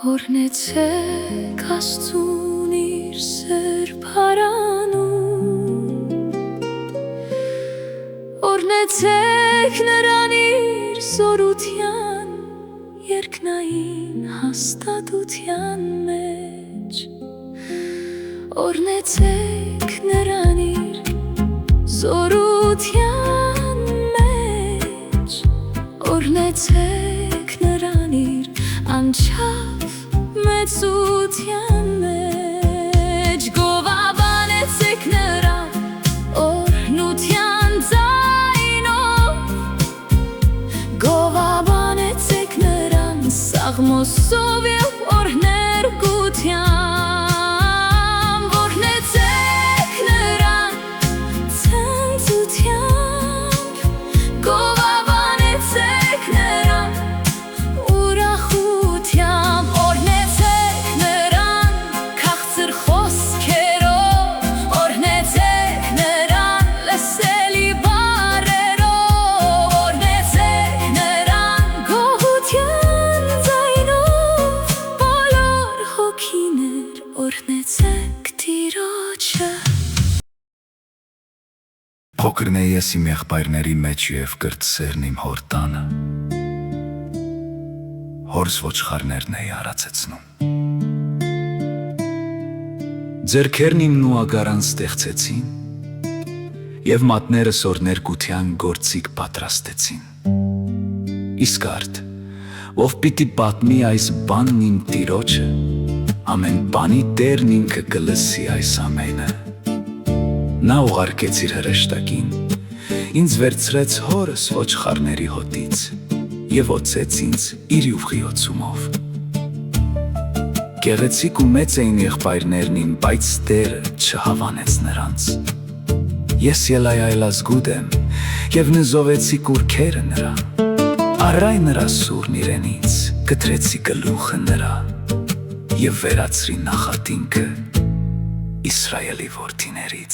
Օրհնեցեք Աստծուն իր սրբ հարանում, օրհնեցեք նրան իր զորության երկնային հաստատության մեջ, օրհնեցեք նրան իր զորության մեջ, օրհնեցեք նրան իր անչափ մեծության մեջ, գովաբանեցեք նրան օրհնության ձայնով, գովաբանեցեք նրան սաղմոսով և օրհներգությամբ, օրհնեցեք նրան ցնծությամբ, գովաբանեցեք նրան ուրախությամբ, օրհնեցեք նրան քաղցր խոսքերով, օրհնեցեք նրան լսելի բառերով, օրհնեցեք նրան գոհության ձայնով, բոլոր հոգիներ օրհնեցեք Տիրոջը։ Փոքրն է ես իմ եղբայրների մեջ և կրտսերն իմ հոր տանը, հորս ոչխարներն էի արածեցնում։ Ձեռքերն իմ նուագարան ստեղծեցին, և մատներս օրհներգության գործիք պատրաստեցին։ Իսկ արդ, ով պիտի պատմի այս բանն իմ Տիրոջը, ամեն բանի Տերն ինքը կլսի այս ամենը։ Նա ուղարկեց իր հրեշտակին, ինձ վերցրեց հորս ոչխարների հոտից և օծեց ինձ իր յուղի օծումով։ Գեղեցիկ ու մեծ էին եղբայրներն իմ, բայց Տերը չհավանեց նրանց։ Ես ելայայլազգուտ եմ և նզովեցի կուռքերը նրա, առայ նրա սուրն իրենից, կտրեցի գլուխը նրա և վերացրի նախատինքը Իսրայելի որդիներից։